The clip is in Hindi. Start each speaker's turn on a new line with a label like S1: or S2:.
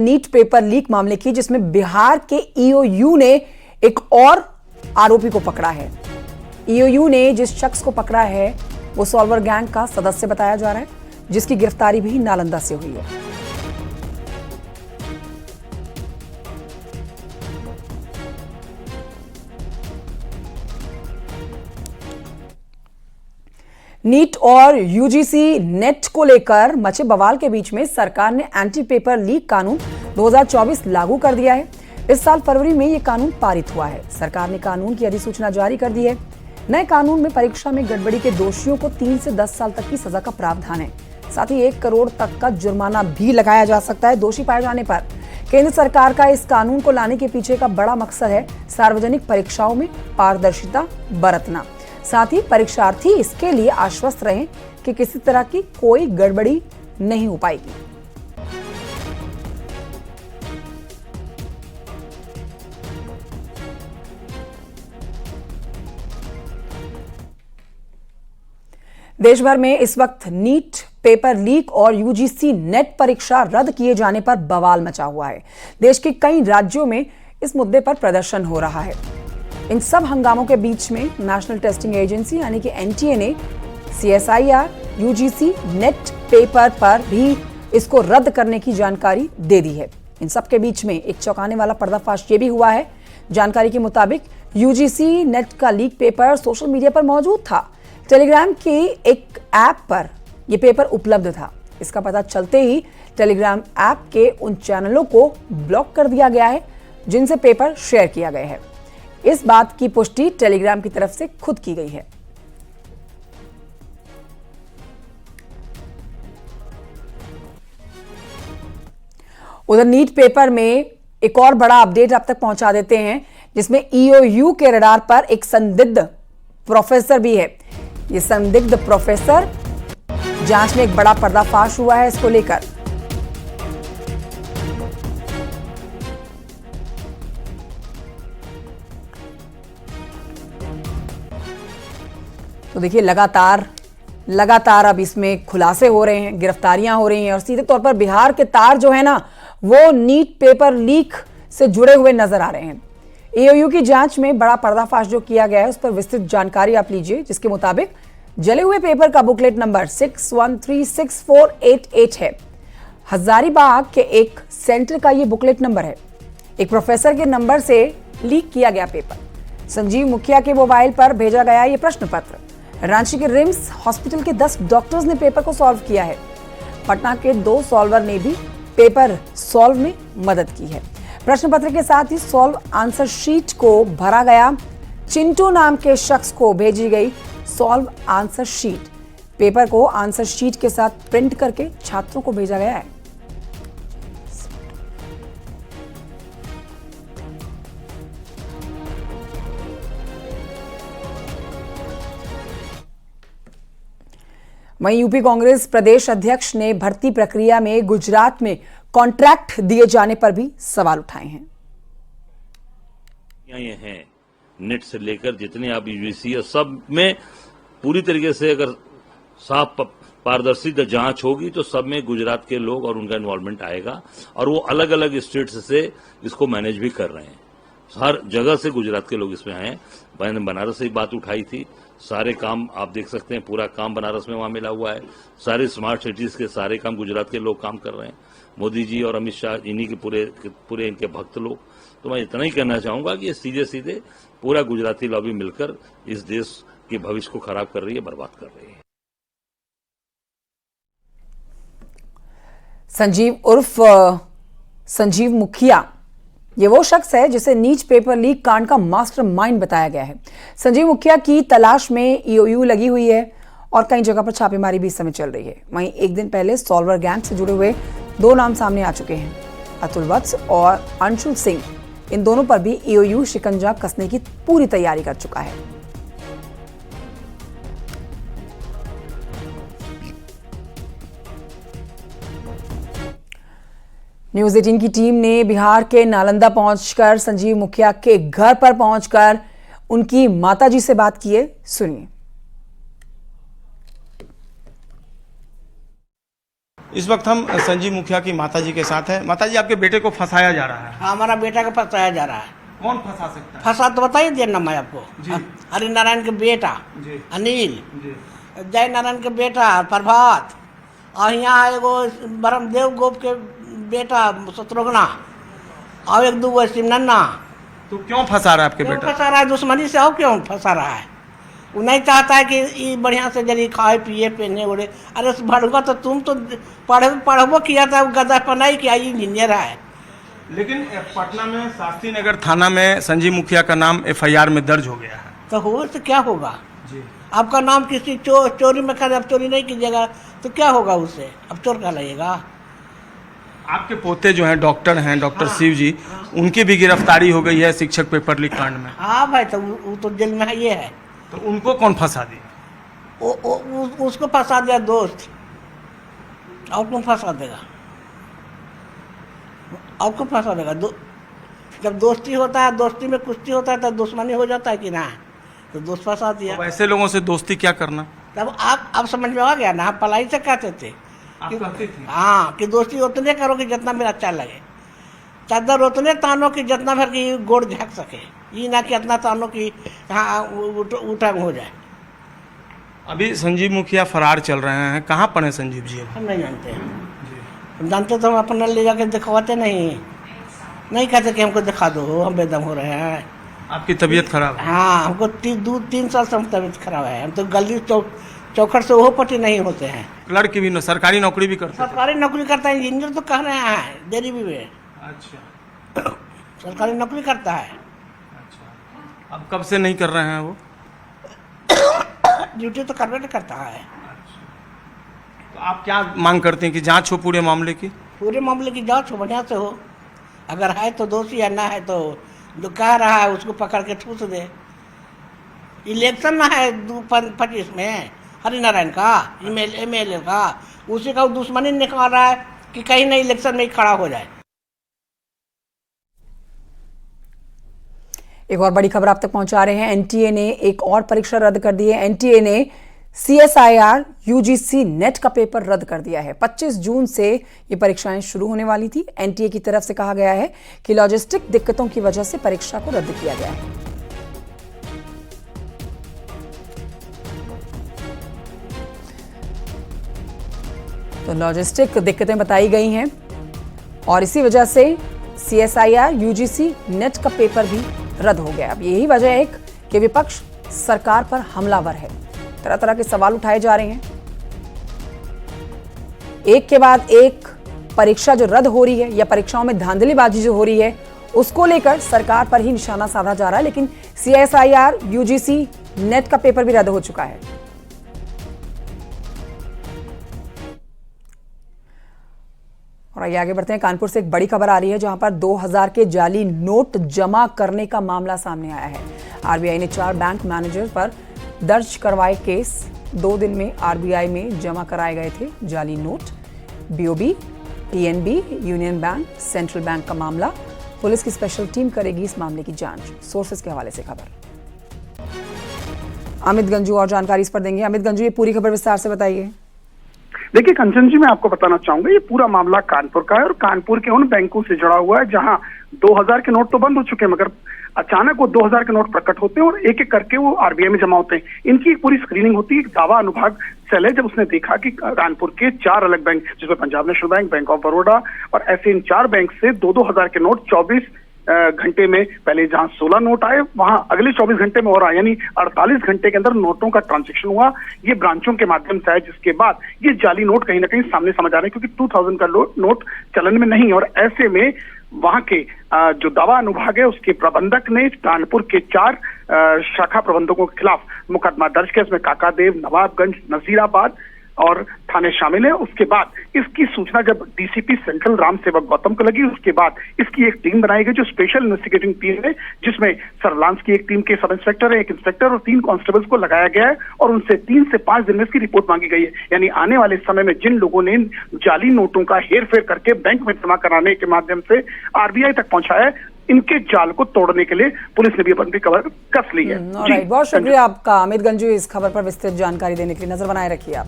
S1: नीट पेपर लीक मामले की, जिसमें बिहार के ईओयू ने एक और आरोपी को पकड़ा है। ईओयू ने जिस शख्स को पकड़ा है वो सॉल्वर गैंग का सदस्य बताया जा रहा है, जिसकी गिरफ्तारी भी नालंदा से हुई है। नीट और यूजीसी नेट को लेकर मचे बवाल के बीच में सरकार ने एंटी पेपर लीक कानून 2024 लागू कर दिया है। इस साल फरवरी में यह कानून पारित हुआ है। सरकार ने कानून की अधिसूचना जारी कर दी है। नए कानून में परीक्षा में गड़बड़ी के दोषियों को 3 से 10 साल तक की सजा का प्रावधान है। साथ ही 1 करोड़ तक का जुर्माना भी लगाया जा सकता है दोषी पाए जाने पर। केंद्र सरकार का इस कानून को लाने के पीछे का बड़ा मकसद है सार्वजनिक परीक्षाओं में पारदर्शिता बरतना। साथ ही परीक्षार्थी इसके लिए आश्वस्त रहें कि किसी तरह की कोई गड़बड़ी नहीं हो पाएगी। देश भर में इस वक्त नीट पेपर लीक और यूजीसी नेट परीक्षा रद्द किए जाने पर बवाल मचा हुआ है। देश के कई राज्यों में इस मुद्दे पर प्रदर्शन हो रहा है। इन सब हंगामों के बीच में नेशनल टेस्टिंग एजेंसी यानी कि एनटीए ने सीएसआईआर, यूजीसी नेट पेपर पर भी इसको रद्द करने की जानकारी दे दी है। इन सब के बीच में एक चौंकाने वाला पर्दाफाश ये भी हुआ है। जानकारी के मुताबिक यूजीसी नेट का लीक पेपर सोशल मीडिया पर मौजूद था। टेलीग्राम के एक ऐप पर यह पेपर उपलब्ध था। इसका पता चलते ही टेलीग्राम ऐप के उन चैनलों को ब्लॉक कर दिया गया है जिनसे पेपर शेयर किया गया है। इस बात की पुष्टि टेलीग्राम की तरफ से खुद की गई है। उधर नीट पेपर में एक और बड़ा अपडेट अब तक पहुंचा देते हैं, जिसमें ईओयू के रडार पर एक संदिग्ध प्रोफेसर भी है। ये संदिग्ध प्रोफेसर जांच में एक बड़ा पर्दाफाश हुआ है इसको लेकर। तो देखिए लगातार अब इसमें खुलासे हो रहे हैं, गिरफ्तारियां हो रही हैं और सीधे तौर पर बिहार के तार जो है ना वो नीट पेपर लीक से जुड़े हुए नजर आ रहे हैं। ईओयू की जांच में बड़ा पर्दाफाश जो किया गया है उस पर विस्तृत जानकारी आप लीजिए, जिसके मुताबिक जले हुए पेपर का बुकलेट नंबर 61364888 है। हजारीबाग के एक सेंटर का ये बुकलेट नंबर है। एक प्रोफेसर के नंबर से लीक किया गया पेपर। संजीव मुखिया के मोबाइल पर भेजा गया ये प्रश्न पत्र। रांची के रिम्स हॉस्पिटल के 10 डॉक्टर्स ने पेपर को सॉल्व किया है। पटना के 2 सॉल्वर ने भी पेपर सॉल्व में मदद की है। प्रश्न पत्र के साथ ही सॉल्व आंसर शीट को भरा गया। चिंटू नाम के शख्स को भेजी गई सॉल्व आंसर शीट। पेपर को आंसर शीट के साथ प्रिंट करके छात्रों को भेजा गया है। वहीं यूपी कांग्रेस प्रदेश अध्यक्ष ने भर्ती प्रक्रिया में गुजरात में कॉन्ट्रैक्ट दिए जाने पर भी सवाल उठाए हैं।
S2: ये हैं नेट से लेकर जितने आप यूजीसी है सब में पूरी तरीके से अगर साफ पारदर्शी जांच होगी तो सब में गुजरात के लोग और उनका इन्वॉल्वमेंट आएगा और वो अलग अलग स्टेट्स से इसको मैनेज भी कर रहे हैं। हर जगह से गुजरात के लोग इसमें आए। मैंने बनारस से बात उठाई थी। सारे काम आप देख सकते हैं, पूरा काम बनारस में वहां मिला हुआ है। सारे स्मार्ट सिटीज के सारे काम गुजरात के लोग काम कर रहे हैं। मोदी जी और अमित शाह इन्हीं के पूरे इनके भक्त लोग। तो मैं इतना ही कहना चाहूंगा कि सीधे सीधे पूरा गुजराती लॉबी मिलकर इस देश के भविष्य को खराब कर रही है, बर्बाद कर रही है।
S1: संजीव उर्फ संजीव मुखिया ये वो शख्स है जिसे नीट पेपर लीक कांड का मास्टरमाइंड बताया गया है। संजीव मुखिया की तलाश में ईओयू लगी हुई है और कई जगह पर छापेमारी भी इस समय चल रही है। वहीं एक दिन पहले सॉल्वर गैंग से जुड़े हुए 2 नाम सामने आ चुके हैं, अतुल वत्स और अंशुल सिंह। इन दोनों पर भी ईओयू शिकंजा कसने की पूरी तैयारी कर चुका है। न्यूज 18 की टीम ने बिहार के नालंदा पहुंचकर संजीव मुखिया के घर पर पहुंचकर उनकी माताजी से बात की है। सुनिए।
S3: इस वक्त हम संजीव मुखिया की माता जी के साथ हैं। माता जी, आपके बेटे को फंसाया जा रहा है,
S4: हमारा बेटा को फंसाया जा रहा है।
S3: कौन फंसा सकता है?
S4: फंसा तो बताइए दिया ना मैं आपको।
S3: जी।
S4: हरि नारायण के बेटा
S3: जी।
S4: अनिल,
S3: जी।
S4: जय नारायण के बेटा प्रभात, और यहाँ एगो ब्रह्मदेव गोप के बेटा शत्रुघ्ना, और एक दूगो सिमनन्ना।
S3: तो क्यों फंसा रहा है आपके
S4: क्यों
S3: बेटा?
S4: फंसा रहा है? दुश्मनी से और क्यों फंसा रहा है? वो नहीं चाहता है कि ये बढ़िया से जल्दी खाए पिए पहने उड़े। अरे भड़ुआ, तो तुम तो पढ़बो किया था, गदा पनाई किया, इंजीनियर है।
S3: लेकिन पटना में शास्त्री नगर थाना में संजीव मुखिया का नाम FIR में दर्ज हो गया है।
S4: तो हो तो क्या होगा?
S3: जी।
S4: आपका नाम किसी चोरी में कर, अब चोरी नहीं कीजिएगा तो क्या होगा उससे? अब चोर क्या लगेगा?
S3: आपके पोते जो हैं डॉक्टर हैं, डॉक्टर शिव जी, उनकी भी गिरफ्तारी हो गई है शिक्षक पेपर लीक कांड में।
S4: हाँ भाई, तो वो तो जेल में है, ये है।
S3: तो उनको कौन फंसा दिया?
S4: उसको फंसा दिया दोस्त, और कौन फंसा देगा? और कौन फंसा देगा? जब दोस्ती होता है, दोस्ती में कुश्ती होता है, तब दुश्मनी हो जाता है कि ना? तो दोस्त फंसा दिया।
S3: तो ऐसे लोगों से दोस्ती क्या करना?
S4: तब आप समझ में आ गया ना? आप पलाई से कहते थे
S3: आप कहते थे?
S4: हाँ, कि दोस्ती उतने करो कि जितना मेरा अच्छा लगे, चादर उतने तानो कि जितना भर की गोड़ झक सके, ये ना कि इतना तानो कि हाँ उठा हो जाए।
S3: अभी संजीव मुखिया फरार चल रहे हैं, कहाँ पर हैं संजीव जी?
S4: हम नहीं जानते हैं। जानते तो हम अपना ले जाके दिखवाते नहीं कहते कि हमको दिखा दो, हम बेदम हो रहे हैं।
S3: आपकी तबीयत खराब है?
S4: हाँ, हमको 3 साल से तबीयत खराब है। हम तो गली चौखट से वो पट्टी नहीं होते हैं।
S3: क्लर्क की भी सरकारी नौकरी भी करते हैं?
S4: सरकारी नौकरी करता है, इंजीनियर तो कह रहे हैं देरी भी है।
S3: अच्छा,
S4: सरकारी नौकरी करता है।
S3: अच्छा, अब कब से नहीं कर रहे हैं वो?
S4: ड्यूटी तो करवे करता है।
S3: तो आप क्या मांग करते हैं कि जांच हो पूरे मामले की? पूरे
S4: मामले की जांच हो, बढ़िया से हो। अगर है तो दोषी, या ना है तो जो कह रहा है उसको पकड़ के ठूस दे। इलेक्शन ना है 2025 में हरिनारायण का, MLA का, उसी का दुश्मनी निकाल रहा है कि कहीं ना इलेक्शन में खड़ा हो जाए।
S1: एक और बड़ी खबर आप तक पहुंचा रहे हैं। NTA ने एक और परीक्षा रद्द कर दी है। NTA ने CSIR UGC नेट का पेपर रद्द कर दिया है। 25 जून से ये परीक्षाएं शुरू होने वाली थी। NTA की तरफ से कहा गया है कि लॉजिस्टिक दिक्कतों की वजह से परीक्षा को रद्द किया गया है। तो लॉजिस्टिक दिक्कतें बताई गई हैं और इसी वजह से CSIR UGC नेट का पेपर भी रद्द हो गया। अब यही वजह है कि विपक्ष सरकार पर हमलावर है। तरह तरह के सवाल उठाए जा रहे हैं। एक के बाद एक परीक्षा जो रद्द हो रही है या परीक्षाओं में धांधलीबाजी जो हो रही है, उसको लेकर सरकार पर ही निशाना साधा जा रहा है। लेकिन CSIR UGC नेट का पेपर भी रद्द हो चुका है। और आइए आगे बढ़ते हैं। कानपुर से एक बड़ी खबर आ रही है जहां पर 2000 के जाली नोट जमा करने का मामला सामने आया है। RBI ने 4 बैंक मैनेजर पर दर्ज करवाए केस। 2 दिन में RBI में जमा कराए गए थे जाली note. BOB, PNB, union bank, central bank का मामला। पुलिस की स्पेशल टीम करेगी इस मामले की जांच। सोर्सेस के हवाले से खबर। अमित गंजू और जानकारी इस पर देंगे। अमित गंजू, ये पूरी खबर विस्तार से बताइए।
S5: देखिए कंचन जी, मैं आपको बताना चाहूंगा, ये पूरा मामला कानपुर का है और कानपुर के उन बैंकों से जुड़ा हुआ है जहां 2000 के नोट तो बंद हो चुके हैं, मगर अचानक वो 2000 के नोट प्रकट होते हैं और एक एक करके वो RBI में जमा होते हैं। इनकी एक पूरी स्क्रीनिंग होती है। एक दावा अनुभाग सेल है, जब उसने देखा कि कानपुर के 4 अलग बैंक, जिसमें Punjab national bank, bank of Baroda और ऐसे इन 4 बैंक से 2-2000 के नोट 24 घंटे में, पहले जहां 16 नोट आए वहां अगले 24 घंटे में और आए, यानी 48 घंटे के अंदर नोटों का ट्रांजैक्शन हुआ। ये ब्रांचों के माध्यम से आया, जिसके बाद ये जाली नोट कहीं ना कहीं सामने समझ आ रहे हैं, क्योंकि 2000 का नोट चलन में नहीं। और ऐसे में वहां के जो दावा अनुभाग है उसके प्रबंधक ने कानपुर के 4 शाखा प्रबंधकों के खिलाफ मुकदमा दर्ज किया। इसमें काकादेव, नवाबगंज, नजीराबाद और थाने शामिल है। उसके बाद इसकी सूचना जब DCP सेंट्रल राम सेवक गौतम को लगी, उसके बाद इसकी एक टीम बनाई गई जो स्पेशल इन्वेस्टिगेटिंग टीम है, जिसमें सर्विलांस की एक टीम के सब इंस्पेक्टर है, एक इंस्पेक्टर और 3 कांस्टेबल्स को लगाया गया है और उनसे 3 से 5 दिन में इसकी रिपोर्ट मांगी गई है। यानी आने वाले समय में जिन लोगों ने जाली नोटों का हेरफेर करके बैंक में जमा कराने के माध्यम से RBI तक पहुंचाया है, इनके जाल को तोड़ने के लिए पुलिस ने भी अपनी खबर कस ली है।
S1: बहुत शुक्रिया आपका अमित गंजू, इस खबर पर विस्तृत जानकारी देने के लिए। नजर बनाए रखिए आप।